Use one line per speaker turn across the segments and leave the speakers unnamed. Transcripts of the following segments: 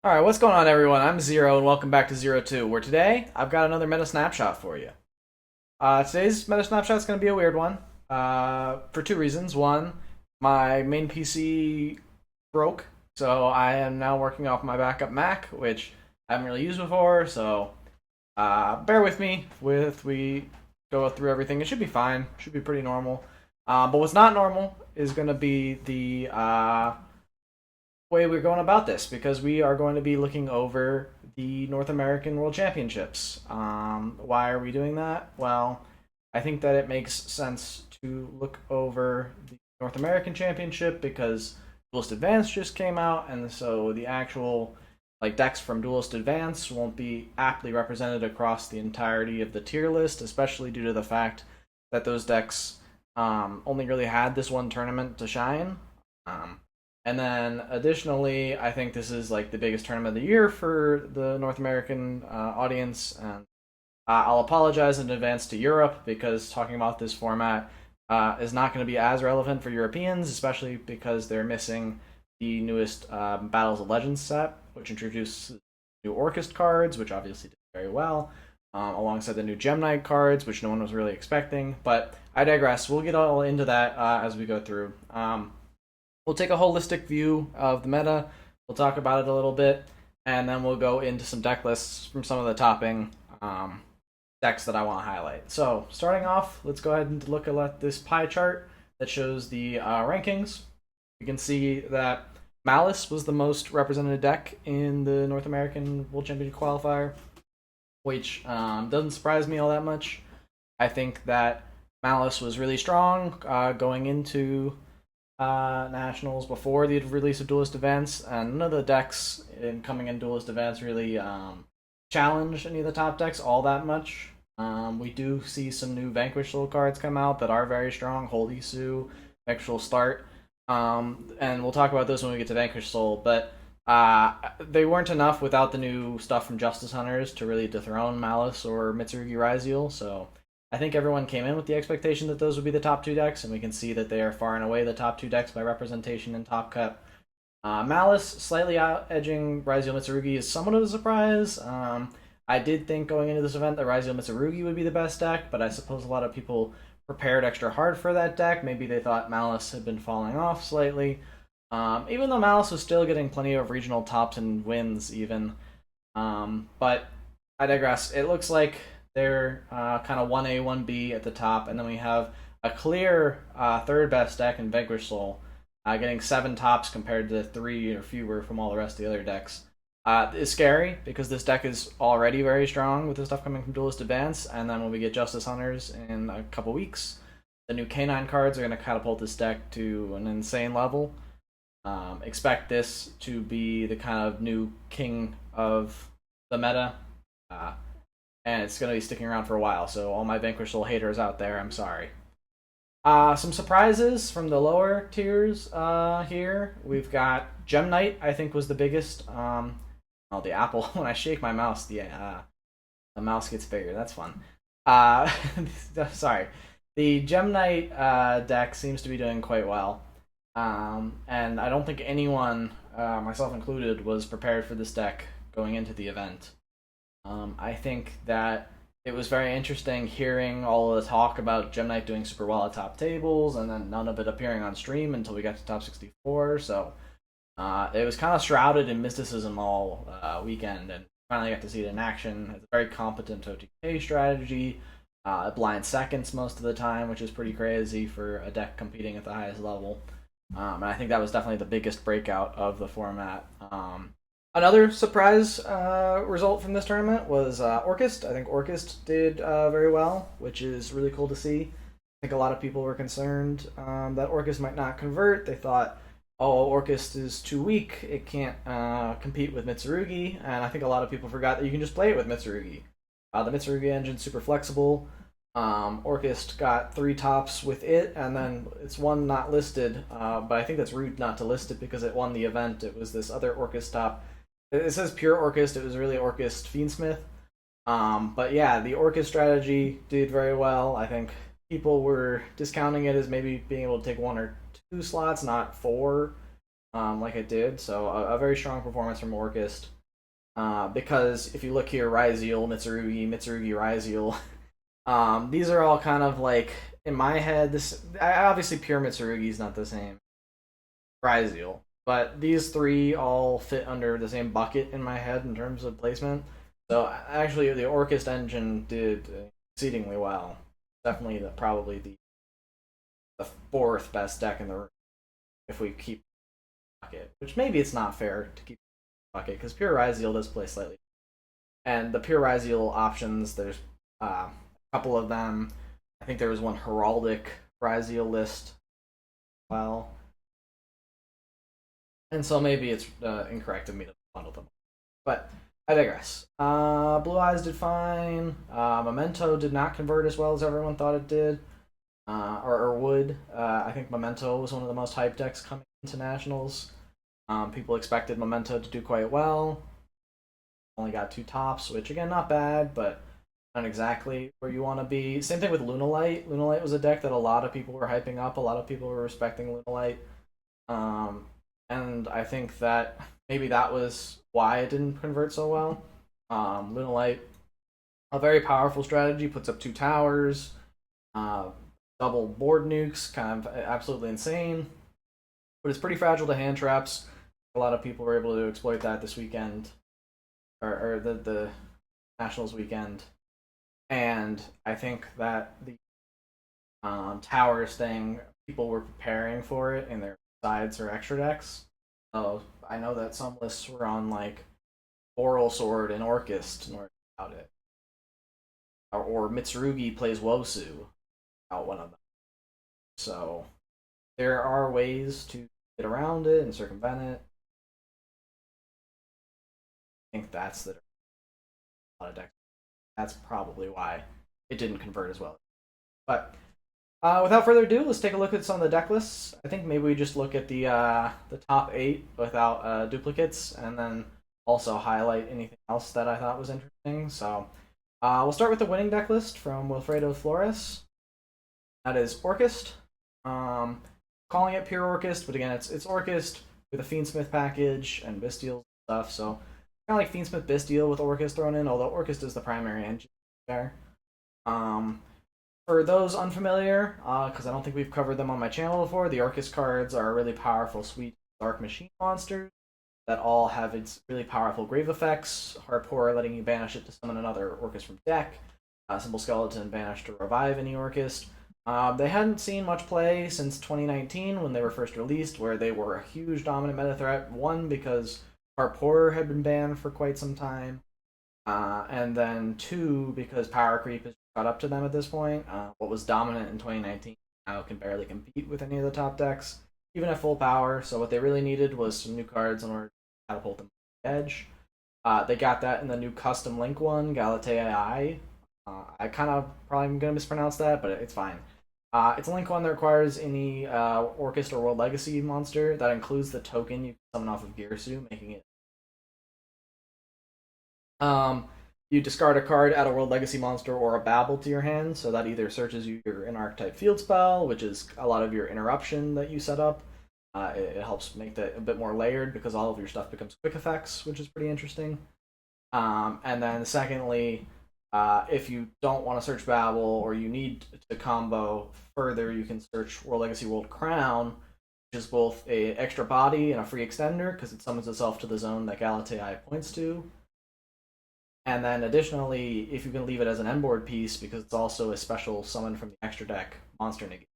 Alright, what's going on everyone? I'm Zero and welcome back to Zero 2, where today I've got another Meta Snapshot for you. Today's Meta Snapshot is going to be a weird one for two reasons. One, my main PC broke, so I am now working off my backup Mac, which I haven't really used before, so bear with me with we go through everything. It should be fine, should be pretty normal. But what's not normal is going to be the way we're going about this, because we are going to be looking over the North American World Championships. Why are we doing that? Well, I think that it makes sense to look over the North American Championship because Duelist Advance just came out, and so the actual decks from Duelist Advance won't be aptly represented across the entirety of the tier list, especially due to the fact that those decks only really had this one tournament to shine. And then additionally, I think this is like the biggest tournament of the year for the North American audience. And I'll apologize in advance to Europe because talking about this format is not going to be as relevant for Europeans, especially because they're missing the newest Battles of Legends set, which introduces new Orchest cards, which obviously did very well, alongside the new Gem Knight cards, which no one was really expecting. But I digress. We'll get all into that as we go through. We'll take a holistic view of the meta, we'll talk about it a little bit, and then we'll go into some deck lists from some of the topping decks that I want to highlight. So, starting off, let's go ahead and look at this pie chart that shows the rankings. You can see that Malice was the most represented deck in the North American World Championship qualifier, which doesn't surprise me all that much. I think that Malice was really strong going into Nationals before the release of Duelist Events, and none of the decks coming in Duelist Events really challenge any of the top decks all that much. We do see some new Vanquish Soul cards come out that are very strong. Holy Sue, Vanquish Soul Start, and we'll talk about this when we get to Vanquish Soul, but they weren't enough without the new stuff from Justice Hunters to really dethrone Malice or Mitsurugi Raizel, so I think everyone came in with the expectation that those would be the top two decks, and we can see that they are far and away the top two decks by representation in Top Cut. Malice slightly out-edging Raizel Mitsurugi is somewhat of a surprise. I did think going into this event that Raizel Mitsurugi would be the best deck, but I suppose a lot of people prepared extra hard for that deck. Maybe they thought Malice had been falling off slightly. Even though Malice was still getting plenty of regional tops and wins even. But I digress. It looks like they're kind of 1A, 1B at the top, and then we have a clear third best deck in Vanquish Soul, getting 7 tops compared to 3 or fewer from all the rest of the other decks. It's scary because this deck is already very strong with the stuff coming from Duelist Advance, and then when we get Justice Hunters in a couple weeks, the new K9 cards are going to catapult this deck to an insane level. Expect this to be the kind of new king of the meta. And it's going to be sticking around for a while, so all my Vanquish Soul haters out there, I'm sorry. Some surprises from the lower tiers here. We've got Gem Knight, I think, was the biggest. The apple, when I shake my mouse, the mouse gets bigger. That's fun. Sorry. The Gem Knight deck seems to be doing quite well. And I don't think anyone, myself included, was prepared for this deck going into the event. I think that it was very interesting hearing all of the talk about Gem Knight doing super well at top tables, and then none of it appearing on stream until we got to top 64. So it was kind of shrouded in mysticism all weekend, and finally got to see it in action. It's a very competent OTK strategy. Blind seconds most of the time, which is pretty crazy for a deck competing at the highest level. And I think that was definitely the biggest breakout of the format. Another surprise result from this tournament was Orchest. I think Orchest did very well, which is really cool to see. I think a lot of people were concerned that Orchest might not convert. They thought, oh, Orchest is too weak. It can't compete with Mitsurugi. And I think a lot of people forgot that you can just play it with Mitsurugi. The Mitsurugi engine's super flexible. Orchest got 3 tops with it, and then it's one not listed. But I think that's rude not to list it because it won the event. It was this other Orchest top. It says pure Orchest, it was really Orchest Fiendsmith. But yeah, the Orchest strategy did very well. I think people were discounting it as maybe being able to take 1 or 2 slots, not 4, like it did. So a very strong performance from Orchest. because if you look here, Ryzeal, Mitsurugi, Mitsurugi, Ryzeal, these are all kind of like, in my head, obviously pure Mitsurugi is not the same Ryzeal, but these three all fit under the same bucket in my head in terms of placement. So actually, the Orchest engine did exceedingly well. Definitely, probably the fourth best deck in the room if we keep bucket. Which maybe it's not fair to keep bucket because pure Ryzeal does play slightly, and the pure Ryzeal options, there's a couple of them. I think there was one heraldic Ryzeal list. Well, and so maybe it's incorrect of me to bundle them. But I digress. Blue Eyes did fine. Memento did not convert as well as everyone thought it did, or would. I think Memento was one of the most hyped decks coming into Nationals. People expected Memento to do quite well. Only got 2 tops, which again, not bad, but not exactly where you want to be. Same thing with Lunalight. Lunalight was a deck that a lot of people were hyping up. A lot of people were respecting Lunalight. And I think that maybe that was why it didn't convert so well. Lunalight, a very powerful strategy, puts up 2 towers, double board nukes, kind of absolutely insane. But it's pretty fragile to hand traps. A lot of people were able to exploit that this weekend, or the Nationals weekend. And I think that the towers thing, people were preparing for it in their sides or extra decks. So I know that some lists were on like Oral Sword and Orchest in order about it. Or Mitsurugi plays Wosu out one of them. So there are ways to get around it and circumvent it. I think that's a lot of decks. That's probably why it didn't convert as well. But without further ado, let's take a look at some of the deck lists. I think maybe we just look at the top 8 without duplicates, and then also highlight anything else that I thought was interesting. So we'll start with the winning deck list from Wilfredo Flores. That is Orchest. Calling it pure Orchest, but again, it's Orchest with a Fiendsmith package and Bestial stuff. So kind of like Fiendsmith Bestial with Orchest thrown in, although Orchest is the primary engine there. For those unfamiliar, because I don't think we've covered them on my channel before, the Orchest cards are really powerful, sweet Dark Machine monsters that all have its really powerful grave effects. Harpour letting you banish it to summon another Orchest from deck. Simple Skeleton banish to revive any Orchest. They hadn't seen much play since 2019 when they were first released, where they were a huge dominant meta threat. One, because Harpour had been banned for quite some time, and then 2, because power creep has caught up to them at this point. What was dominant in 2019 now can barely compete with any of the top decks, even at full power. So what they really needed was some new cards in order to catapult them to the edge. They got that in the new custom link one, Galatea. I kind of probably am going to mispronounce that, but it's fine. It's a link one that requires any Orchest or World Legacy monster. That includes the token you can summon off of Girsu, making it. You discard a card, add a World Legacy monster or a Babble to your hand, so that either searches you your in-archetype field spell, which is a lot of your interruption that you set up. It helps make that a bit more layered because all of your stuff becomes quick effects, which is pretty interesting. And then secondly, if you don't want to search Babble or you need to combo further, you can search World Legacy World Crown, which is both a extra body and a free extender because it summons itself to the zone that Galatea points to. And then additionally, if you can leave it as an end-board piece, because it's also a special summon from the extra deck monster negate,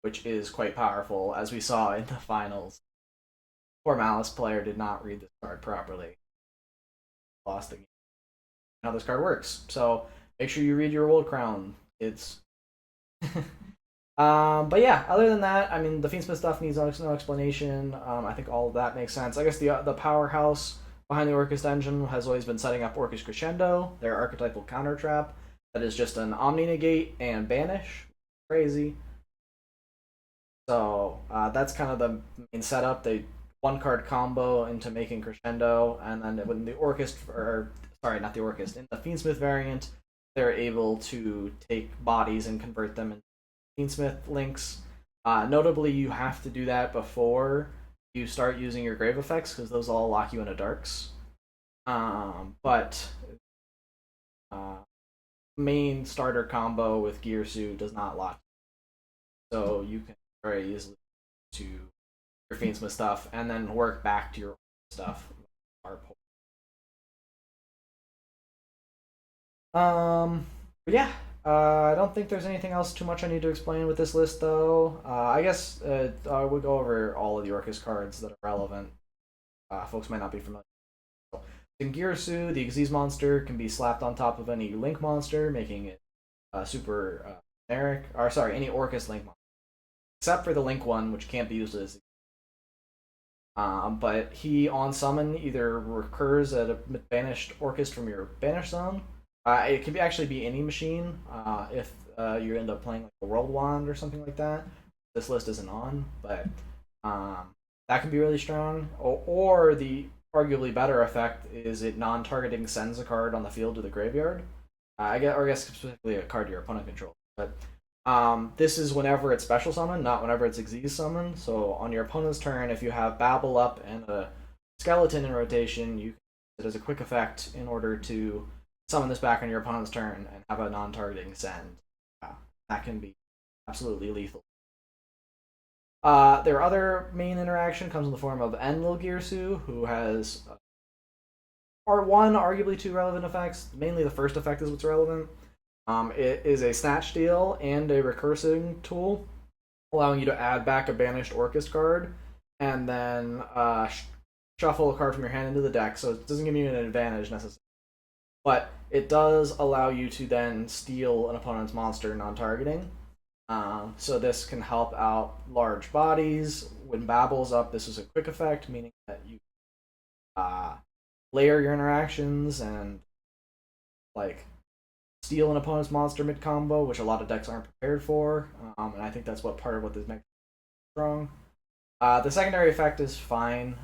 which is quite powerful, as we saw in the finals. Poor Malice player did not read this card properly. Lost the game. How this card works. So make sure you read your World Crown, kids. But yeah, other than that, I mean, the Fiendsmith stuff needs no explanation. I think all of that makes sense. I guess the powerhouse behind the Orchest engine has always been setting up Orchest Crescendo, their archetypal counter trap that is just an Omni Negate and Banish. Crazy. So that's kind of the main setup. They one card combo into making Crescendo, and then when the Orchest, or sorry, not the Orchest, in the Fiendsmith variant, they're able to take bodies and convert them into Fiendsmith links. Notably, you have to do that before you start using your grave effects because those all lock you into darks. But main starter combo with Girsu does not lock, so you can very easily to your Fiendsmith stuff and then work back to your stuff. But yeah, I don't think there's anything else too much I need to explain with this list, though. I guess we'll go over all of the Orcus cards that are relevant. Folks might not be familiar. So, in Girsu, the Xyz monster can be slapped on top of any Link monster, making it super generic. Or sorry, any Orcus Link monster, except for the Link one, which can't be used as. But he on summon either recurs at a banished Orcus from your banish zone. It can actually be any machine if you end up playing like a World Wand or something like that. This list isn't on, but that can be really strong. Or the arguably better effect is it non-targeting sends a card on the field to the graveyard. I guess specifically a card your opponent controls. But this is whenever it's special summon, not whenever it's Xyz summon. So on your opponent's turn, if you have Babble up and a Skeleton in rotation, you can use it as a quick effect in order to summon this back on your opponent's turn and have a non-targeting send. That can be absolutely lethal. Their other main interaction comes in the form of Enlil Girsu, who has one, arguably two relevant effects. Mainly the first effect is what's relevant. It is a snatch steal and a recursing tool, allowing you to add back a banished Orcus card and then shuffle a card from your hand into the deck. So it doesn't give you an advantage necessarily, but it does allow you to then steal an opponent's monster non-targeting. So this can help out large bodies. When Babble's up, this is a quick effect, meaning that you layer your interactions and like steal an opponent's monster mid combo, which a lot of decks aren't prepared for. And I think that's what part of what this makes strong. The secondary effect is fine.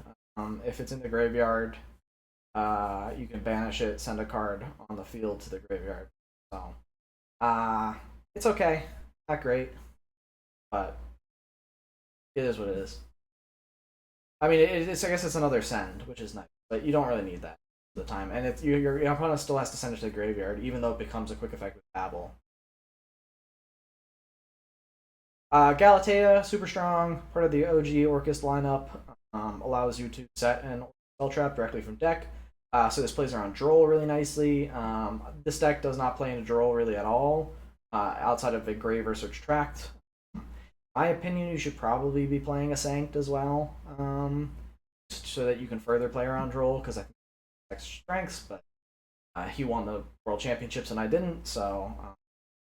If it's in the graveyard, you can banish it, send a card on the field to the graveyard. So it's okay. Not great, but it is what it is. I mean, I guess it's another send, which is nice, but you don't really need that at the time. And your opponent still has to send it to the graveyard, even though it becomes a quick effect with Babble. Galatea, super strong, part of the OG Orcus lineup, allows you to set an spell trap directly from deck. So this plays around Droll really nicely. This deck does not play into Droll really at all, outside of a Grave or Search Tract. My opinion, you should probably be playing a Sanct as well, so that you can further play around Droll, because I think extra strengths, but he won the World Championships and I didn't, so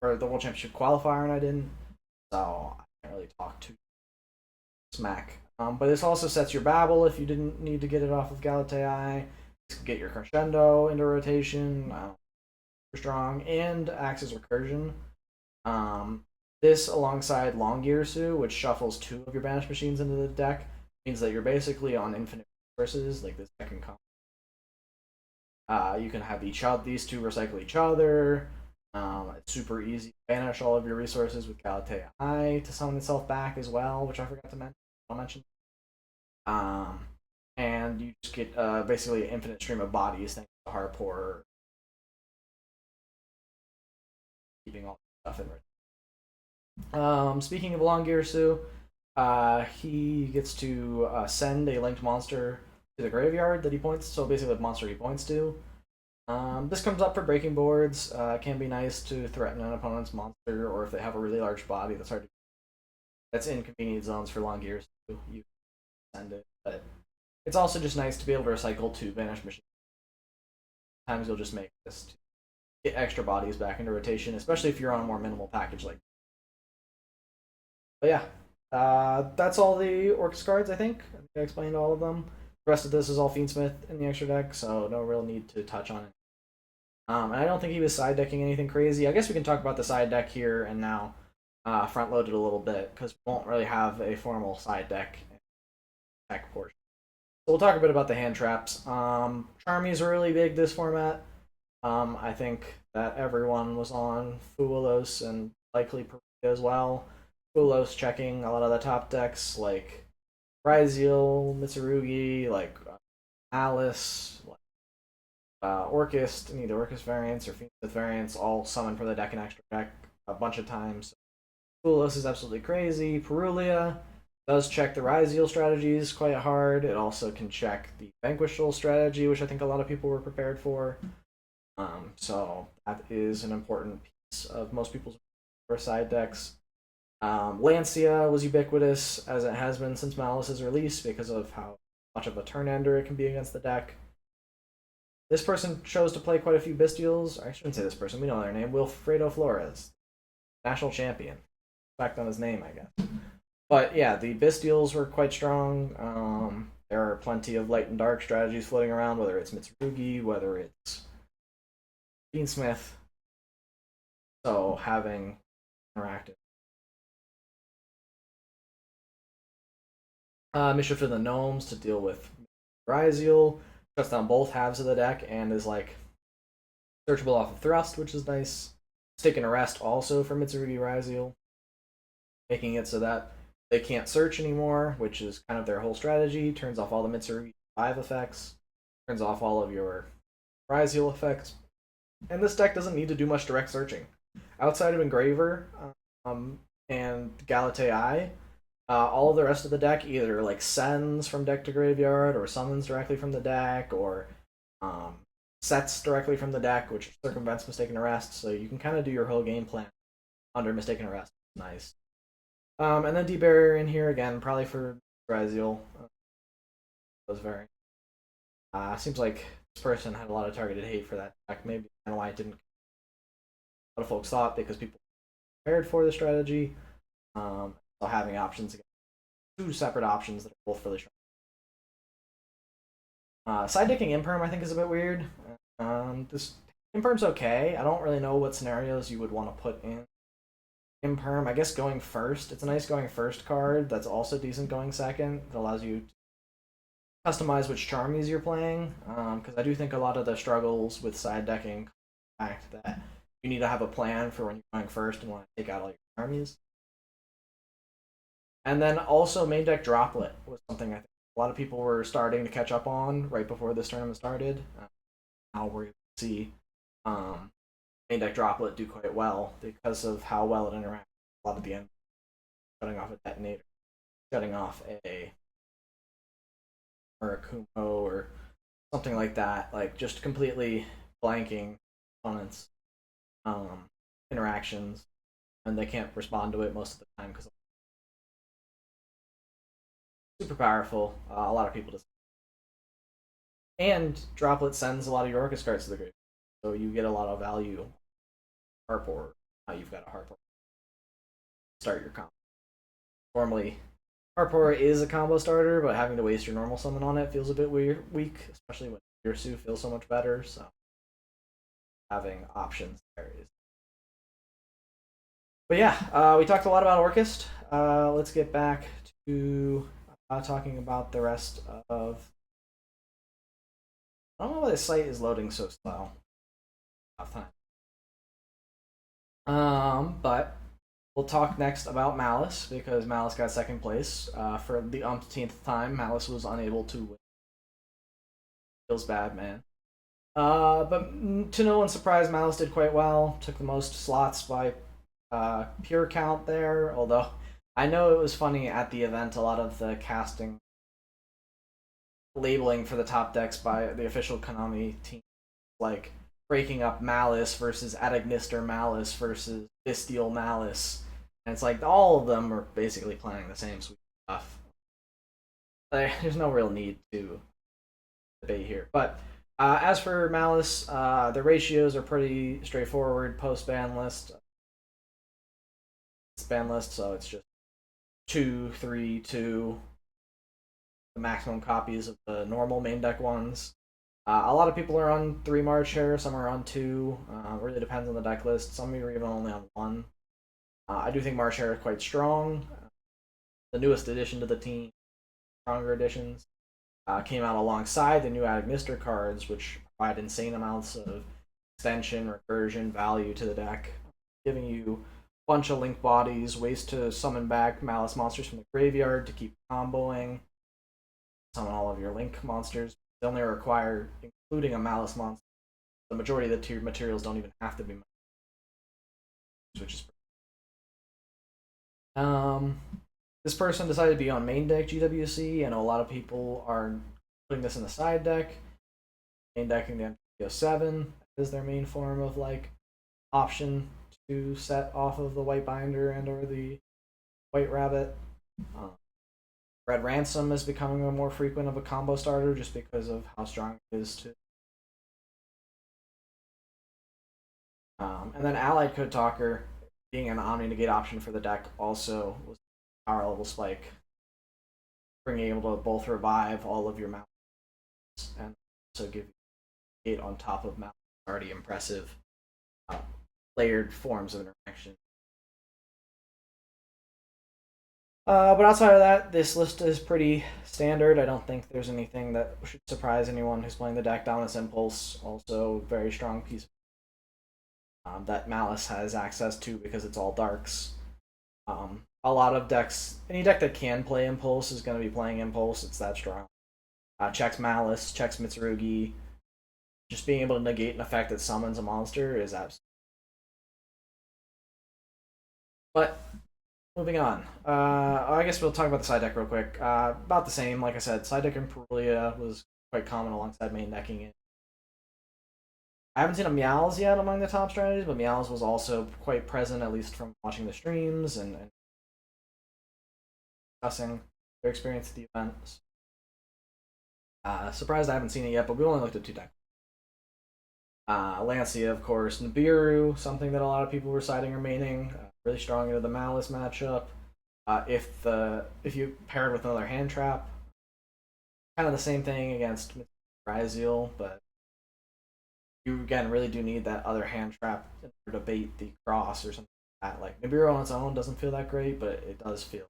or the World Championship qualifier and I didn't, so I can't really talk too smack. But this also sets your Babble if you didn't need to get it off of Galatea. Get your Crescendo into rotation, strong, and acts as recursion. This alongside Long Girsu, which shuffles two of your banished machines into the deck, means that you're basically on infinite resources. Like this deck can come. You can have these two recycle each other. It's super easy to banish all of your resources with Galatea I to summon itself back as well, which I forgot to mention. I'll mention. And you just get basically an infinite stream of bodies thanks to Harpor keeping all the stuff in right. Speaking of Long Girsu, he gets to send a linked monster to the graveyard that he points. So basically, the monster he points to. This comes up for breaking boards. It can be nice to threaten an opponent's monster, or if they have a really large body that's hard to. That's inconvenient zones for Long Girsu. You send it, but it's also just nice to be able to recycle two banished machines. Sometimes you'll just make this to get extra bodies back into rotation, especially if you're on a more minimal package like. But yeah, that's all the Orcus cards, I think. I explained all of them. The rest of this is all Fiendsmith in the extra deck, so no real need to touch on it. And I don't think he was side decking anything crazy. I guess we can talk about the side deck here and now, front loaded a little bit, because we won't really have a formal side deck portion. So we'll talk a bit about the hand traps. Charmies are really big this format. I think that everyone was on Fuelos and likely Perugia as well. Fuelos checking a lot of the top decks like Ryziel, Mitsurugi, like Alice, like Orchist, and either Orchist variants or Phoenix variants all summon from the deck and extra deck a bunch of times. Kulos is absolutely crazy. Perulia does check the Ryzeal strategies quite hard. It also can check the Vanquishal strategy, which I think a lot of people were prepared for. So that is an important piece of most people's side decks. Lancia was ubiquitous, as it has been since Malice's release, because of how much of a turn ender it can be against the deck. This person chose to play quite a few Bestials. I shouldn't say this person, we know their name. Wilfredo Flores, national champion. Fact on his name, I guess. But yeah, the Bestials were quite strong. There are plenty of light and dark strategies floating around, whether it's Mitsurugi, whether it's Beansmith. So having interactive Mischief of the Gnomes to deal with Ryzeal, shuts down both halves of the deck and is like searchable off of Thrust, which is nice. Stake and Arrest also for Mitsurugi Ryzeal, making it so that they can't search anymore, which is kind of their whole strategy. Turns off all the Mitsurugi 5 effects, turns off all of your Ryzeal effects, and this deck doesn't need to do much direct searching. Outside of Engraver and Galatea Eye, all of the rest of the deck either like sends from deck to graveyard, or summons directly from the deck, or sets directly from the deck, which circumvents Mistaken Arrest. So you can kind of do your whole game plan under Mistaken Arrest. Nice. And then Deep Barrier in here again, probably for Ryzeal. Was very. Seems like this person had a lot of targeted hate for that deck. Maybe kind of why it didn't. A lot of folks thought because people were prepared for the strategy. So having options again. Two separate options that are both really strong. Side decking Imperm I think is a bit weird. This Imperm's okay. I don't really know what scenarios you would want to put in Imperm. I guess going first. It's a nice going first card that's also decent going second. It allows you to customize which charmies you're playing. Because I do think a lot of the struggles with side decking the fact that you need to have a plan for when you're going first and want to take out all your charmies. And then also main deck Droplet was something I think a lot of people were starting to catch up on right before this tournament started. Now we're able to see main deck Droplet do quite well because of how well it interacts with a lot of the end, shutting off a detonator, shutting off a Kumo or something like that, like just completely blanking opponents' interactions, and they can't respond to it most of the time because super powerful. A lot of people just. And Droplet sends a lot of your Orcus cards to the graveyard, so you get a lot of value. Harpor. Now you've got a Harpor. Start your combo. Normally, Harpor is a combo starter, but having to waste your normal summon on it feels a bit weak, especially when Ursu feels so much better, so having options there is. But yeah, we talked a lot about Orchist. Let's get back to talking about the rest of. I don't know why this site is loading so slow. But we'll talk next about Malice, because Malice got second place. For the umpteenth time, Malice was unable to win. Feels bad, man. But to no one's surprise, Malice did quite well. Took the most slots by pure count there, although I know it was funny at the event, a lot of the casting labeling for the top decks by the official Konami team, like breaking up Malice versus Adagnister Malice versus Bestial Malice. And it's like all of them are basically playing the same sweet stuff. There's no real need to debate here. But as for Malice, the ratios are pretty straightforward post-ban list. Ban list, so it's just 2, 3, 2, the maximum copies of the normal main deck ones. A lot of people are on 3 March here, some are on 2. Really depends on the deck list. Some are even only on 1. I do think March Hare is quite strong. The newest addition to the team, stronger additions, came out alongside the new Adagnister cards, which provide insane amounts of extension, recursion, value to the deck, giving you a bunch of link bodies, ways to summon back Malice monsters from the graveyard to keep comboing, summon all of your link monsters. They only require including a Malice monster the majority of the materials don't even have to be, which is this person decided to be on main deck GWC. I know a lot of people are putting this in the side deck, main decking the MTGO7 is their main form of like option to set off of the white binder and or the white rabbit. Red Ransom is becoming a more frequent of a combo starter just because of how strong it is to. And then Allied Code Talker being an Omni Negate option for the deck also was a power level spike, being able to both revive all of your mounts and also give you Negate on top of mounts. Already impressive layered forms of interaction. But outside of that, this list is pretty standard. I don't think there's anything that should surprise anyone who's playing the deck. Dominance Impulse, also very strong piece that Malice has access to because it's all darks. A lot of decks, any deck that can play Impulse is going to be playing Impulse. It's that strong. Checks Malice, checks Mitsurugi. Just being able to negate an effect that summons a monster is absolutely. But moving on. I guess we'll talk about the side deck real quick. About the same, like I said, side deck in Perulia was quite common alongside main decking it. I haven't seen a Meows yet among the top strategies, but Meows was also quite present, at least from watching the streams and discussing their experience at the events. Surprised I haven't seen it yet, but we only looked at 2 decks. Lancia, of course. Nibiru, something that a lot of people were citing remaining. Really strong into the Malice matchup. If you pair it with another hand trap, kind of the same thing against Raziel, but you again really do need that other hand trap in order to bait the cross or something like that. Like Nibiru on its own doesn't feel that great, but it does feel.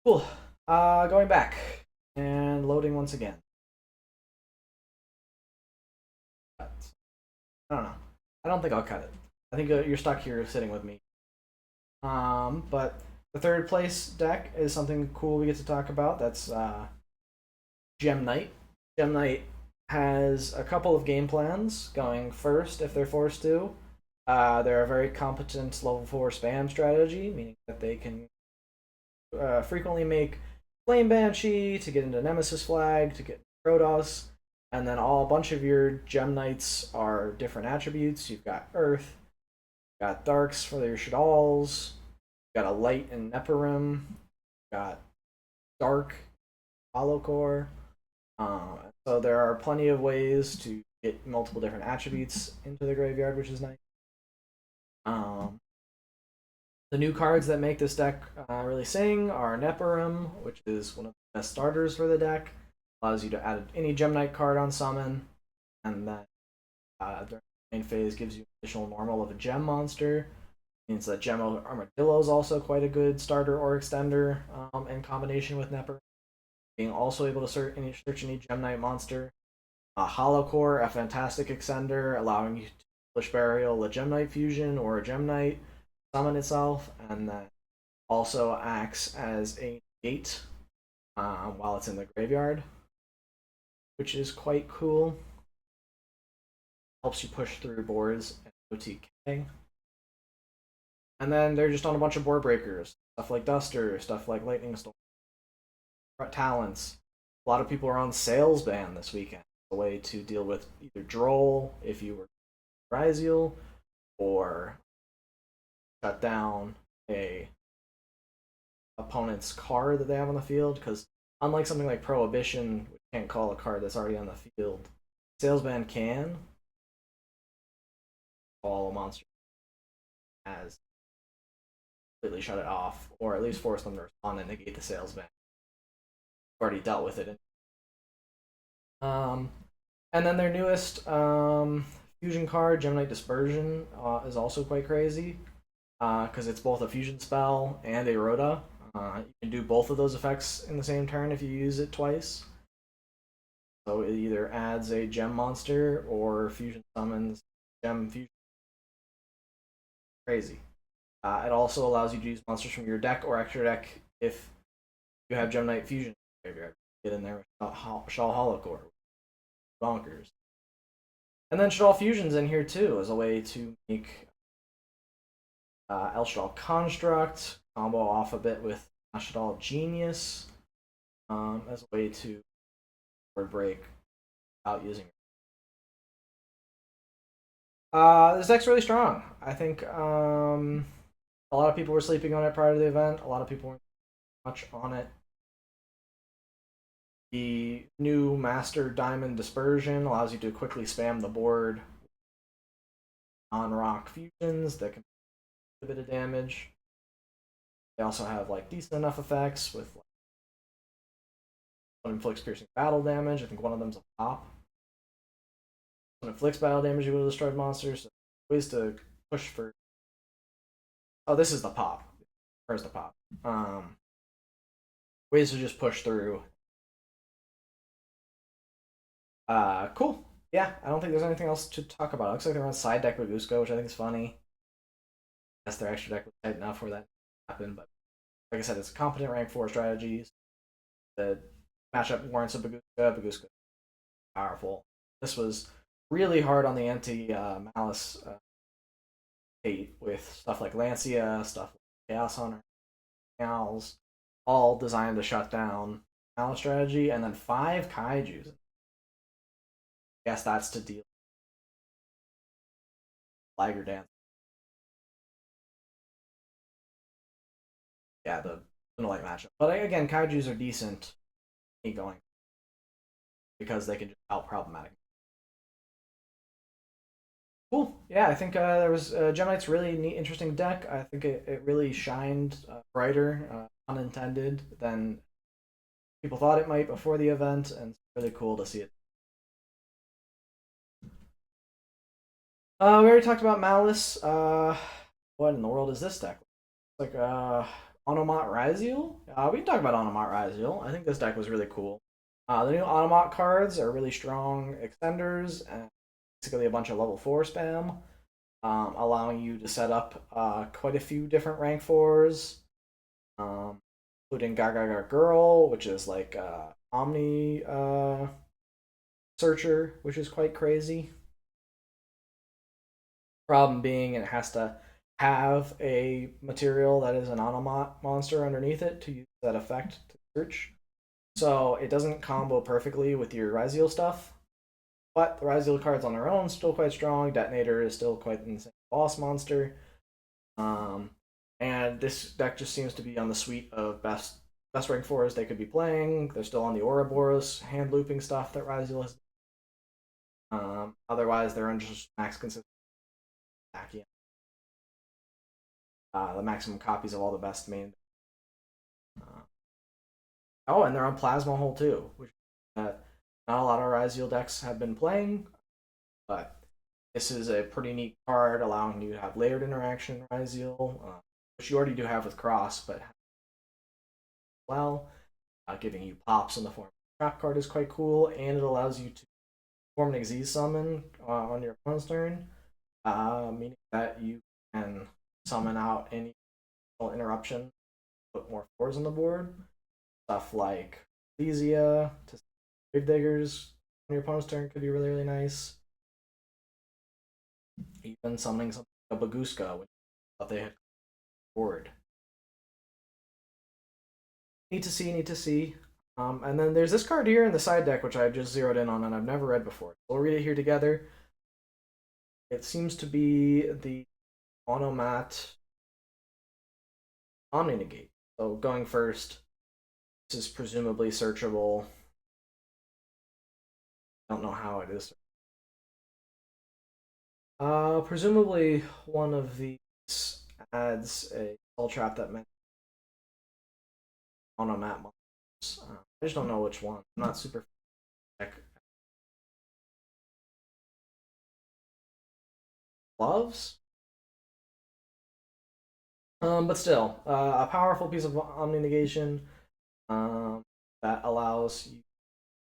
Cool. Going back and loading once again. I don't know. I don't think I'll cut it. I think you're stuck here sitting with me. But the third place deck is something cool we get to talk about. That's Gem Knight. Gem Knight has a couple of game plans going first if they're forced to. They're a very competent level 4 spam strategy, meaning that they can frequently make Flame Banshee to get into Nemesis Flag, to get Protoss, and then a bunch of your Gem Knights are different attributes. You've got Earth, you've got Darks for your Shaddolls, you've got a Light in Neparim, you've got Dark, Hollow Core. So there are plenty of ways to get multiple different attributes into the graveyard, which is nice. The new cards that make this deck really sing are Neparim, which is one of the best starters for the deck. Allows you to add any Gem Knight card on summon, and then during the main phase gives you additional normal of a gem monster. Means that Gem Armadillo is also quite a good starter or extender in combination with Neparim. Being also able to search any Gem Knight monster. Hollow Core, a fantastic extender, allowing you to Bush Burial a Gem Knight fusion or a Gem Knight summon itself, and that also acts as a gate while it's in the graveyard, which is quite cool. Helps you push through boards and OTK. And then they're just on a bunch of board breakers, stuff like Duster, stuff like Lightning Storm, Talents. A lot of people are on Sales Ban this weekend, a way to deal with either Droll if you were Raziel, or shut down a opponent's card that they have on the field, because unlike something like Prohibition, which can't call a card that's already on the field, Salesman can call a monster as completely shut it off, or at least force them to respond and negate the Salesman. Already dealt with it. And then their newest fusion card, Gem Knight Dispersion, is also quite crazy, because it's both a fusion spell and a Rhoda. You can do both of those effects in the same turn if you use it twice. So it either adds a gem monster or fusion summons gem fusion. Crazy. It also allows you to use monsters from your deck or extra deck if you have Gem Knight Fusion in your graveyard. get in there with Shaw Holocore, bonkers. And then Shadal Fusion's in here too as a way to make El Shadal Construct, combo off a bit with Shadal Genius, as a way to board break without using it. This deck's really strong. I think a lot of people were sleeping on it prior to the event. A lot of people weren't much on it. The new Master Diamond Dispersion allows you to quickly spam the board on rock fusions that can do a bit of damage. They also have like decent enough effects with like, one inflicts piercing battle damage. I think one of them's a pop. When it inflicts battle damage, you will destroy monsters. So ways to push for. Oh, this is the pop. Where's the pop? Ways to just push through. Cool. Yeah, I don't think there's anything else to talk about. It looks like they're on side deck with Gusko, which I think is funny. I guess their extra deck was tight enough where that happened, but like I said, it's a competent rank 4 strategies. The matchup warrants a Baguska. Baguska is powerful. This was really hard on the anti-Malice hate with stuff like Lancia, stuff like Chaos Hunter, Owls, all designed to shut down Malice strategy, and then 5 Kaijus. I guess that's to deal Liger Dance. Yeah, the light matchup. But again, Kaijus are decent going because they can just out problematic. Cool. Yeah, I think there was Gemnight's really neat, interesting deck. I think it really shined brighter, unintended, than people thought it might before the event, and it's really cool to see it. We already talked about Malice. What in the world is this deck? It's like Onomat Raziel? We can talk about Onomat Raziel. I think this deck was really cool. The new Onomat cards are really strong extenders and basically a bunch of level 4 spam, allowing you to set up quite a few different rank 4s, including Gaga Girl, which is like Omni Searcher, which is quite crazy. Problem being, it has to have a material that is an Onomat monster underneath it to use that effect to search. So it doesn't combo perfectly with your Raziel stuff, but the Raziel cards on their own still quite strong. Detonator is still quite an insane boss monster. And this deck just seems to be on the suite of best rank 4s they could be playing. They're still on the Ouroboros hand looping stuff that Raziel has. Otherwise, they're on just max consistency. The maximum copies of all the best main. Oh, and they're on Plasma Hole too, which not a lot of Raziel decks have been playing, but this is a pretty neat card, allowing you to have layered interaction Raziel, which you already do have with Cross, but well, giving you pops in the form of a trap card is quite cool, and it allows you to perform an Xyz summon on your opponent's turn, meaning that you can summon out any interruption, put more 4s on the board. Stuff like Ecclesia to Gravediggers on your opponent's turn could be really, really nice. Even summoning something like a Baguska when you thought they had board. Need to see. And then there's this card here in the side deck, which I just zeroed in on and I've never read before. We'll read it here together. It seems to be the Onomat Omni Negate. So going first, this is presumably searchable. I don't know how it is. Presumably one of these adds a spell trap that meant Onomat monsters. I just don't know which one. I'm not super. Gloves? But still, a powerful piece of Omni Negation that allows you.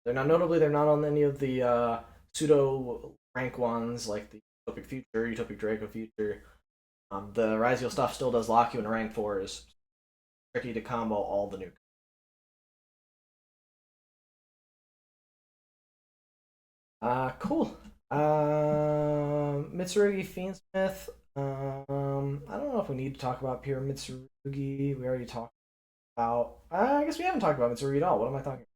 They're not notably. They're not on any of the pseudo rank ones like the Utopic Future, Utopic Draco Future. The Raziel stuff still does lock you into rank 4s. Tricky to combo all the new. Cool. Mitsurugi Fiendsmith. I don't know if we need to talk about pure Mitsurugi. We already talked about. I guess we haven't talked about Mitsurugi at all. What am I talking about?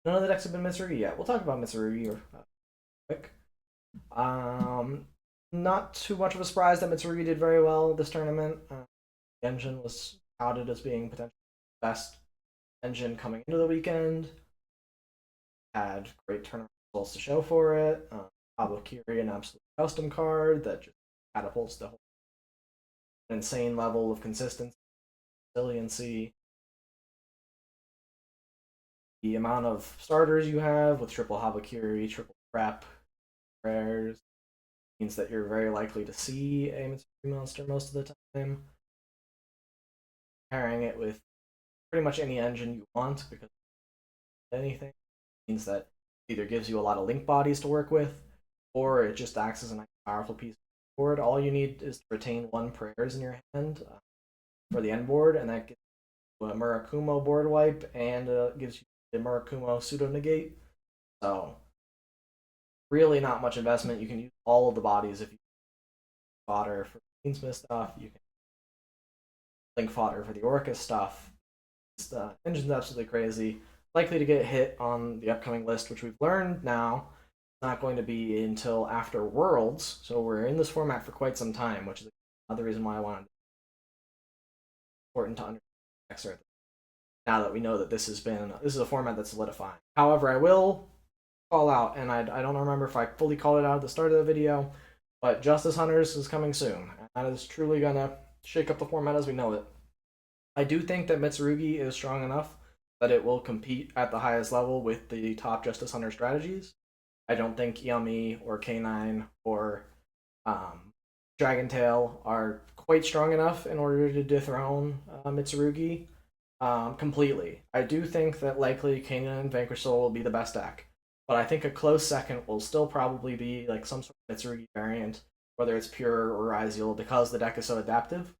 None of the decks have been Mitsurugi yet. We'll talk about Mitsurugi quick. Um, Not too much of a surprise that Mitsurugi did very well this tournament. The engine was touted as being potentially the best engine coming into the weekend. Had great tournament results to show for it. Pablo Kiri, an absolute custom card that just catapults the whole insane level of consistency, resiliency. The amount of starters you have with triple Habakiri, triple prep, rares, means that you're very likely to see a Mitsuri monster most of the time. Pairing it with pretty much any engine you want, because anything means that it either gives you a lot of link bodies to work with, or it just acts as a nice powerful piece of board. All you need is to retain one prayers in your hand for the end board, and that gives you a Murakumo board wipe, and gives you the Murakumo pseudo negate. So really not much investment. You can use all of the bodies if you fodder for Queensmith stuff. You can link fodder for the Orcus stuff. The engine's absolutely crazy. Likely to get hit on the upcoming list, which we've learned now not going to be until after Worlds. So we're in this format for quite some time, which is another reason why I wanted to important to understand now that we know that this is a format that's solidifying. However, I will call out, and I don't remember if I fully called it out at the start of the video, but Justice Hunters is coming soon, and that is truly gonna shake up the format as we know it. I do think that Mitsurugi is strong enough that it will compete at the highest level with the top Justice Hunter strategies. I don't think Yummy or K9 or Dragon Tail are quite strong enough in order to dethrone Mitsurugi completely. I do think that likely K9 and Vanquish Soul will be the best deck, but I think a close second will still probably be like some sort of Mitsurugi variant, whether it's pure or Iziel, because the deck is so adaptive.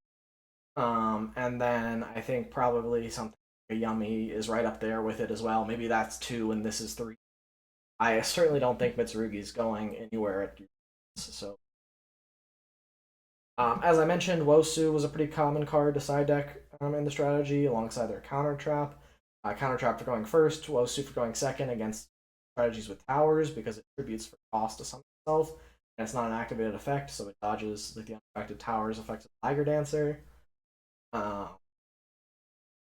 And then I think probably something like a Yummy is right up there with it as well. Maybe that's 2 and this is 3. I certainly don't think Mitsurugi's going anywhere at so. As I mentioned, Wosu was a pretty common card to side deck in the strategy alongside their counter trap. Counter trap for going first, Wosu for going second against strategies with towers because it tributes for cost to summon itself, and it's not an activated effect, so it dodges like the unaffected towers effects of Tiger Dancer.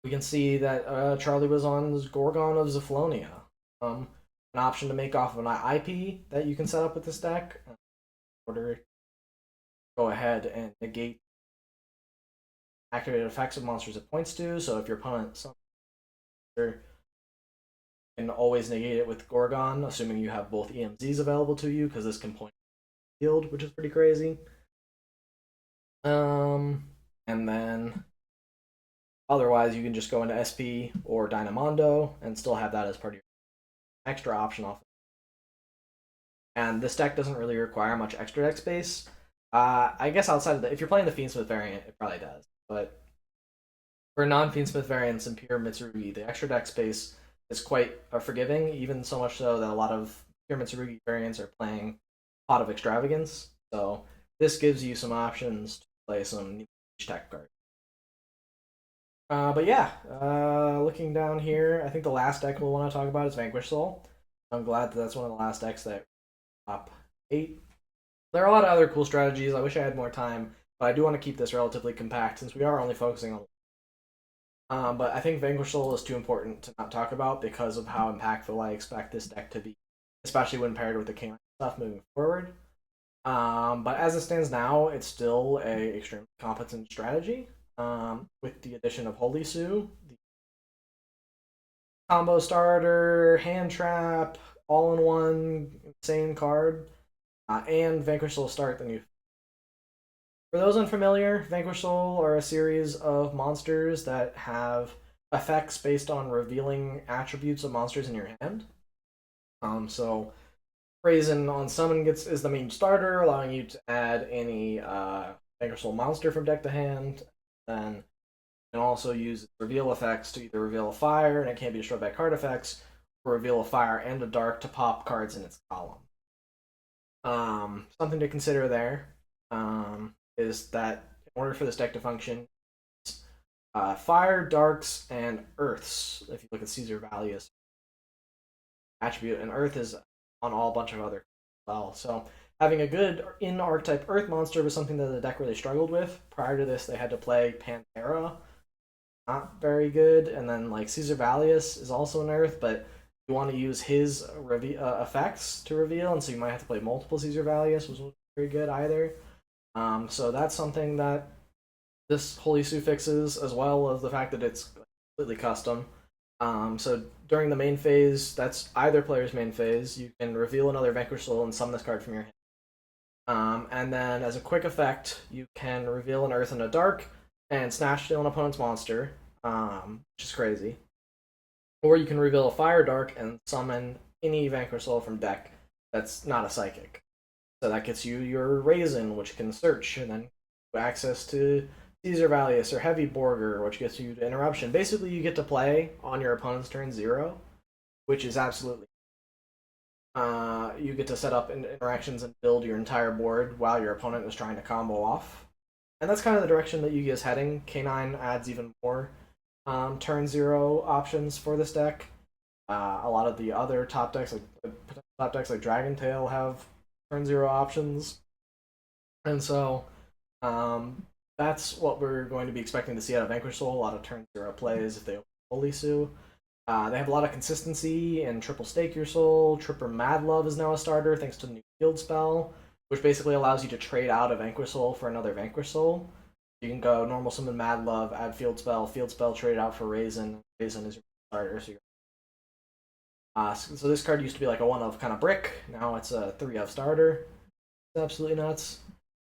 We can see that Charlie was on Gorgon of Zephylonia. An option to make off of an IP that you can set up with this deck in order to go ahead and negate activated effects of monsters it points to. So if your opponent can always negate it with Gorgon, assuming you have both EMZs available to you, because this can point to the field, which is pretty crazy. And then otherwise, you can just go into SP or Dynamondo and still have that as part of your extra option off. And this deck doesn't really require much extra deck space. I guess outside of if you're playing the Fiendsmith variant, it probably does. But for non-Fiendsmith variants and pure Mitsurugi, the extra deck space is quite forgiving, even so much so that a lot of pure Mitsurugi variants are playing Pot of Extravagance. So this gives you some options to play some tech cards. But yeah, looking down here, I think the last deck we'll want to talk about is Vanquish Soul. I'm glad that that's one of the last decks that top 8. There are a lot of other cool strategies. I wish I had more time, but I do want to keep this relatively compact since we are only focusing on. But I think Vanquish Soul is too important to not talk about because of how impactful I expect this deck to be, especially when paired with the King stuff moving forward. But as it stands now, it's still a extremely competent strategy. With the addition of Holy Sue, the combo starter, hand trap, all in one insane card, and Vanquish Soul start the new. For those unfamiliar, Vanquish Soul are a series of monsters that have effects based on revealing attributes of monsters in your hand. So Brazen on summon is the main starter, allowing you to add any Vanquish Soul monster from deck to hand. Then you can also use reveal effects to either reveal a fire, and it can't be destroyed by card effects, or reveal a fire and a dark to pop cards in its column. Something to consider there is that in order for this deck to function, fire, darks, and earths. If you look at Caesar Valius attribute, and earth is on all bunch of other as well. So having a good in archetype earth monster was something that the deck really struggled with. Prior to this, they had to play Pantera, not very good, and then like Caesar Valius is also an earth, but you want to use his effects to reveal, and so you might have to play multiple Caesar Valius, which wasn't very good either. So that's something that this Holy Sue fixes, as well as the fact that it's completely custom. So during the main phase, that's either player's main phase, you can reveal another Vanquish Soul and summon this card from your hand. And then as a quick effect, you can reveal an Earth and a Dark and snatch steal an opponent's monster, which is crazy. Or you can reveal a Fire Dark and summon any Vanquish Soul from deck that's not a Psychic. So that gets you your Raisin, which can search, and then access to Caesar Valius or Heavy Borger, which gets you to Interruption. Basically, you get to play on your opponent's turn 0, which is absolutely. You get to set up interactions and build your entire board while your opponent is trying to combo off. And that's kind of the direction that Yugi is heading. K9 adds even more turn 0 options for this deck. A lot of the other top decks, like Dragon Tail, have turn 0 options. And so that's what we're going to be expecting to see out of Vanquish Soul. A lot of turn 0 plays if they open Holy Sue. They have a lot of consistency in Triple Stake Your Soul. Tripper Mad Love is now a starter thanks to the new field spell, which basically allows you to trade out a Vanquish Soul for another Vanquish Soul. You can go normal summon Mad Love, add field spell, trade out for Raisin. Raisin is your starter, so this card used to be like a 1-of kind of brick. Now it's a 3-of starter. It's absolutely nuts.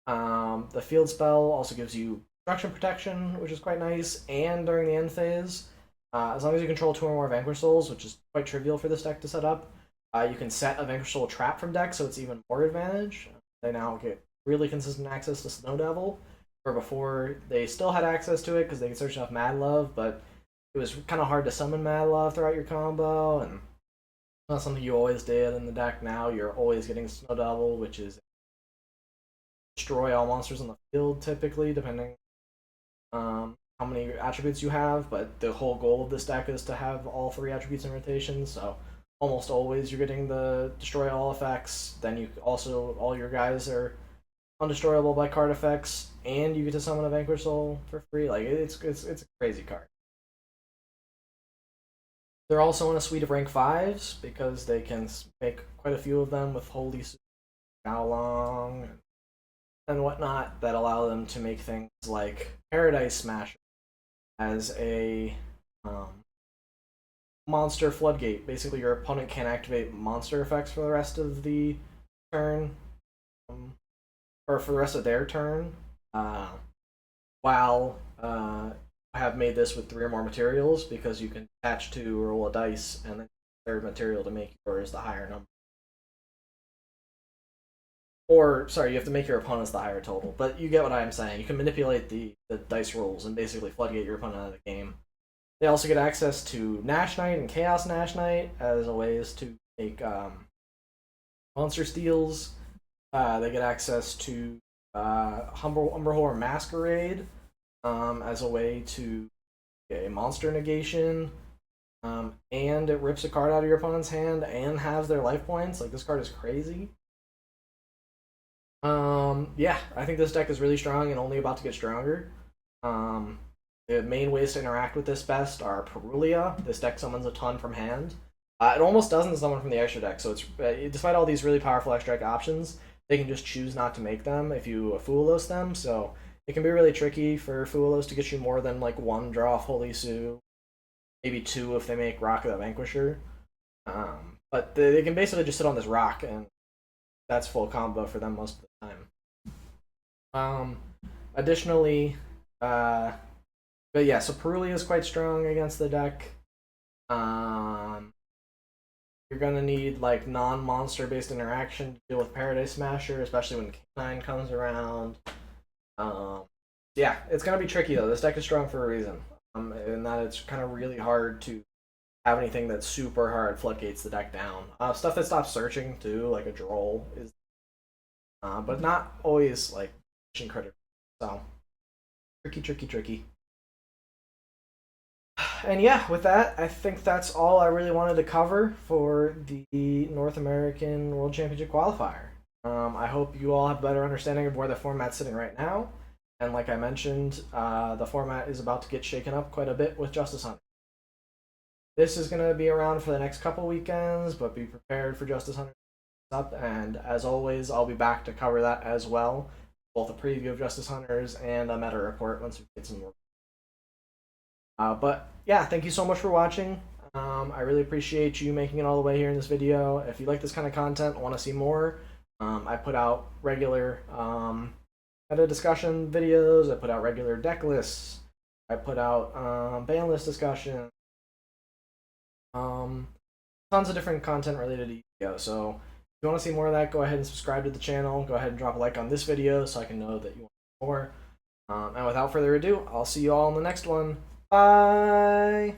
The field spell also gives you destruction protection, which is quite nice, and during the end phase, as long as you control 2 or more Vanquish Souls, which is quite trivial for this deck to set up, you can set a Vanquish Soul trap from deck, so it's even more advantage. They now get really consistent access to Snow Devil, where before they still had access to it because they could search enough Mad Love, but it was kind of hard to summon Mad Love throughout your combo, and not something you always did in the deck. Now you're always getting Snow Devil, which is destroy all monsters on the field, typically, depending how many attributes you have, but the whole goal of this deck is to have all 3 attributes in rotation, so almost always you're getting the destroy all effects, then you also, all your guys are undestroyable by card effects, and you get to summon a Vanquish Soul for free. Like, it's a crazy card. They're also in a suite of rank 5s, because they can make quite a few of them with Holy Sue, Long, and whatnot, that allow them to make things like Paradise Smasher as a monster floodgate. Basically, your opponent can't activate monster effects for the rest of the turn, or for the rest of their turn, while I have made this with 3 or more materials, because you can attach 2, roll a dice, and then third material to make yours the higher number. Or, sorry, you have to make your opponents the higher total. But you get what I'm saying. You can manipulate the dice rolls and basically floodgate your opponent out of the game. They also get access to Nash Knight and Chaos Nash Knight as a ways to make monster steals. They get access to Umber Horror Masquerade as a way to get a monster negation. And it rips a card out of your opponent's hand and has their life points. Like, this card is crazy. Yeah, I think this deck is really strong and only about to get stronger. The main ways to interact with this best are Perulia. This deck summons a ton from hand. It almost doesn't summon from the extra deck, so it's despite all these really powerful extra deck options, they can just choose not to make them if you Fualos them, so it can be really tricky for Fualos to get you more than like 1 draw off Holy Sue, maybe 2 if they make Rock of the Vanquisher. But they can basically just sit on this rock, and that's full combo for them most of the time. Additionally, but yeah, so Perulia is quite strong against the deck. You're gonna need like non-monster based interaction to deal with Paradise Smasher, especially when K9 comes around. Yeah, it's gonna be tricky though. This deck is strong for a reason, and that it's kind of really hard to have anything that super hard floodgates the deck down. Stuff that stops searching too, like a Droll, is but not always like mission critical. So tricky. And yeah, with that, I think that's all I really wanted to cover for the North American World Championship qualifier. I hope you all have a better understanding of where the format's sitting right now. And like I mentioned, the format is about to get shaken up quite a bit with Justice Hunter. This is going to be around for the next couple weekends, but be prepared for Justice Hunter up. And as always, I'll be back to cover that as well, both a preview of Justice Hunters and a meta report once we get some more. But yeah, thank you so much for watching. I really appreciate you making it all the way here in this video. If you like this kind of content and want to see more, I put out regular meta discussion videos. I put out regular deck lists. I put out ban list discussion. Tons of different content related to Yuigoh. So if you want to see more of that, go ahead and subscribe to the channel. Go ahead and drop a like on this video so I can know that you want more. And without further ado, I'll see you all in the next one. Bye!